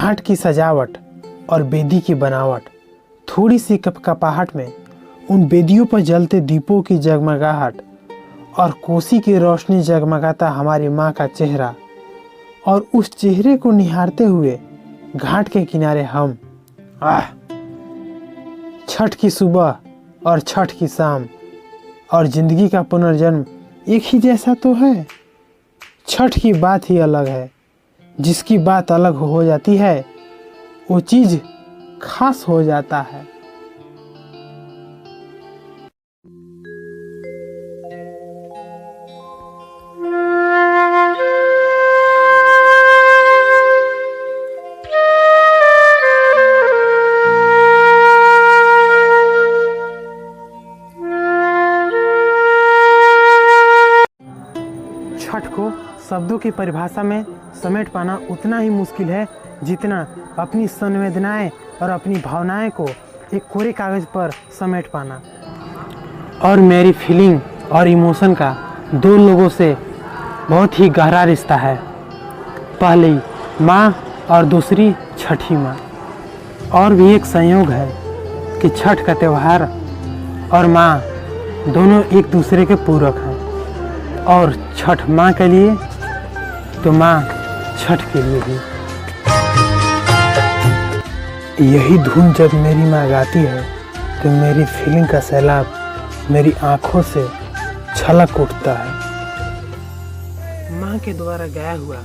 घाट की सजावट और बेदी की बनावट, थोड़ी सी कपकपाहट में उन बेदियों पर जलते दीपों की जगमगाहट और कोसी की रोशनी जगमगाता हमारी माँ का चेहरा, और उस चेहरे को निहारते हुए घाट के किनारे हम छठ की सुबह और छठ की शाम और जिंदगी का पुनर्जन्म एक ही जैसा तो है। छठ की बात ही अलग है, जिसकी बात अलग हो जाती है वो चीज़ खास हो जाता है। छठ को शब्दों की परिभाषा में समेट पाना उतना ही मुश्किल है जितना अपनी संवेदनाएं और अपनी भावनाएं को एक कोरे कागज पर समेट पाना। और मेरी फीलिंग और इमोशन का दो लोगों से बहुत ही गहरा रिश्ता है, पहली माँ और दूसरी छठी माँ। और भी एक संयोग है कि छठ का त्यौहार और माँ दोनों एक दूसरे के पूरक हैं, और छठ माँ के लिए तो माँ छठ के लिए भी। यही धुन जब मेरी माँ गाती है तो मेरी फीलिंग का सैलाब मेरी आंखों से छलक उठता है। माँ के द्वारा गाया हुआ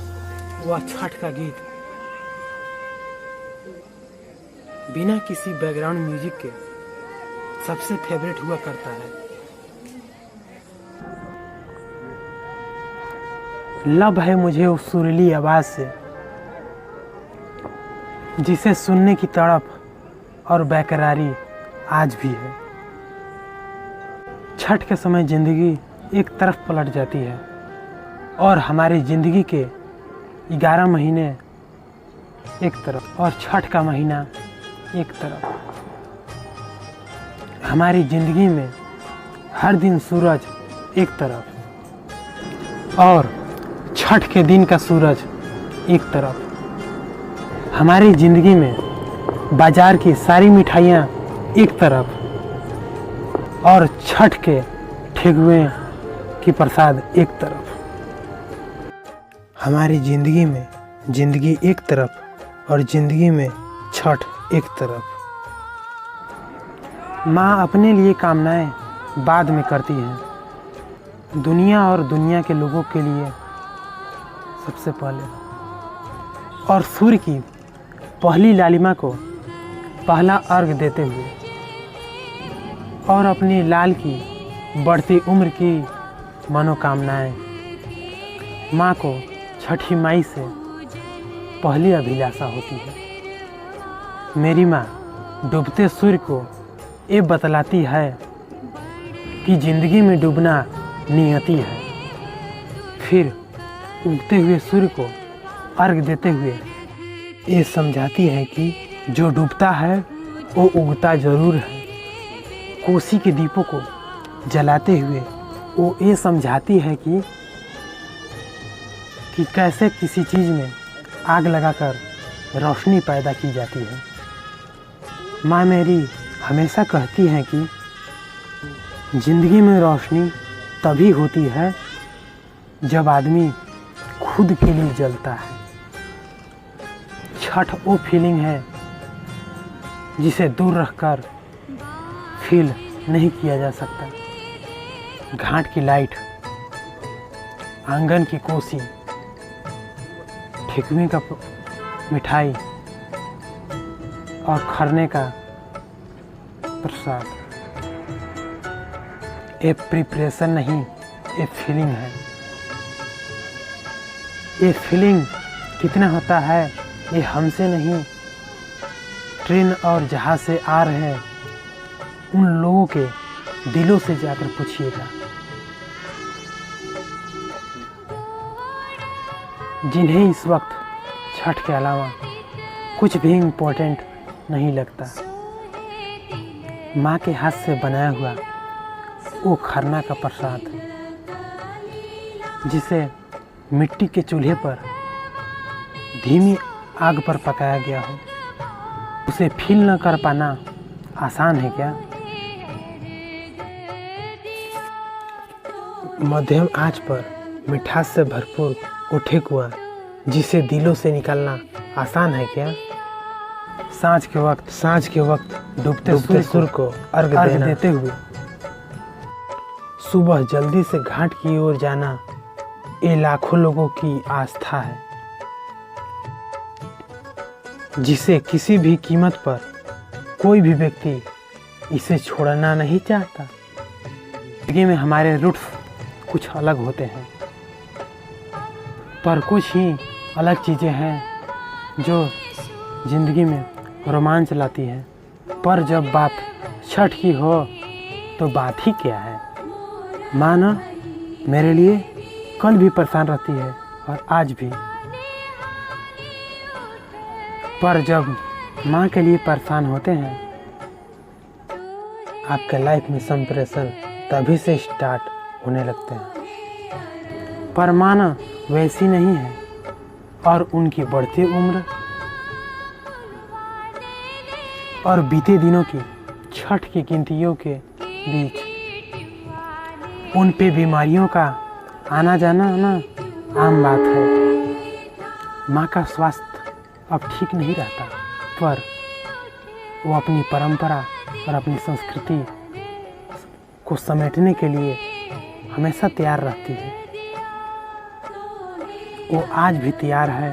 वह छठ का गीत बिना किसी बैकग्राउंड म्यूजिक के सबसे फेवरेट हुआ करता है। लब है मुझे उस सुरीली आवाज से जिसे सुनने की तड़प और बेकरारी आज भी है। छठ के समय जिंदगी एक तरफ पलट जाती है और हमारी जिंदगी के 11 महीने एक तरफ और छठ का महीना एक तरफ। हमारी जिंदगी में हर दिन सूरज एक तरफ और छठ के दिन का सूरज एक तरफ। हमारी ज़िंदगी में बाजार की सारी मिठाइयाँ एक तरफ और छठ के ठेकुए की प्रसाद एक तरफ। हमारी ज़िंदगी में ज़िंदगी एक तरफ और ज़िंदगी में छठ एक तरफ। माँ अपने लिए कामनाएं बाद में करती हैं, दुनिया और दुनिया के लोगों के लिए सबसे पहले। और सूर्य की पहली लालिमा को पहला अर्घ देते हुए और अपनी लाल की बढ़ती उम्र की मनोकामनाएं माँ को छठी माई से पहली अभिलाषा होती है। मेरी माँ डूबते सूर्य को ये बतलाती है कि जिंदगी में डूबना नियति है। फिर उगते हुए सूर्य को अर्घ देते हुए ये समझाती है कि जो डूबता है वो उगता जरूर है। कोसी के दीपों को जलाते हुए वो ये समझाती है कि कैसे किसी चीज़ में आग लगाकर रोशनी पैदा की जाती है। माँ मेरी हमेशा कहती है कि जिंदगी में रोशनी तभी होती है जब आदमी खुद के लिए जलता है। छठ वो फीलिंग है जिसे दूर रखकर फील नहीं किया जा सकता। घाट की लाइट, आंगन की कोसी, ठेकुए का मिठाई और खरने का प्रसाद, ये प्रिपरेशन नहीं, ये फीलिंग है। ये फीलिंग कितना होता है ये हमसे नहीं, ट्रेन और जहाज से आ रहे उन लोगों के दिलों से जाकर पूछिएगा, जिन्हें इस वक्त छठ के अलावा कुछ भी इम्पोर्टेंट नहीं लगता। माँ के हाथ से बनाया हुआ वो खरना का प्रसाद जिसे मिट्टी के चूल्हे पर धीमी आग पर पकाया गया हो, उसे फील न कर पाना आसान है क्या? मध्यम आंच पर मिठास से भरपूर उठे कुआं, जिसे दिलों से निकालना आसान है क्या? सांझ के वक्त डूबते सूर्य को अर्घ देते हुए सुबह जल्दी से घाट की ओर जाना, ये लाखों लोगों की आस्था है, जिसे किसी भी कीमत पर कोई भी व्यक्ति इसे छोड़ना नहीं चाहता। जिंदगी में हमारे रूट्स कुछ अलग होते हैं, पर कुछ ही अलग चीज़ें हैं जो ज़िंदगी में रोमांच लाती है। पर जब बात छठ की हो तो बात ही क्या है। माँ ना मेरे लिए कल भी परेशान रहती है और आज भी, पर जब माँ के लिए परेशान होते हैं, आपके लाइफ में संप्रेषण तभी से स्टार्ट होने लगते हैं। पर माँ ना वैसी नहीं है, और उनकी बढ़ती उम्र और बीते दिनों की छठ की गिनतियों के बीच उन पे बीमारियों का आना जाना ना आम बात है। माँ का स्वास्थ्य अब ठीक नहीं रहता, पर वो अपनी परंपरा और अपनी संस्कृति को समेटने के लिए हमेशा तैयार रहती है। वो आज भी तैयार है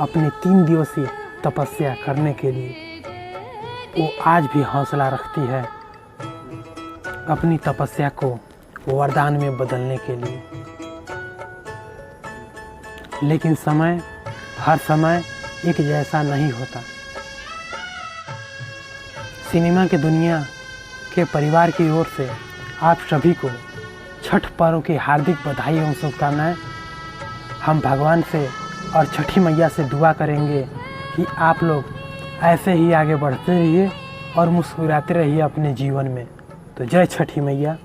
अपनी 3 दिवसीय तपस्या करने के लिए। वो आज भी हौसला रखती है अपनी तपस्या को वरदान में बदलने के लिए। लेकिन हर समय एक जैसा नहीं होता। सिनेमा की दुनिया के परिवार की ओर से आप सभी को छठ पर्व की हार्दिक बधाई एवं शुभकामनाएं। हम भगवान से और छठी मैया से दुआ करेंगे कि आप लोग ऐसे ही आगे बढ़ते रहिए और मुस्कुराते रहिए अपने जीवन में। तो जय छठी मैया।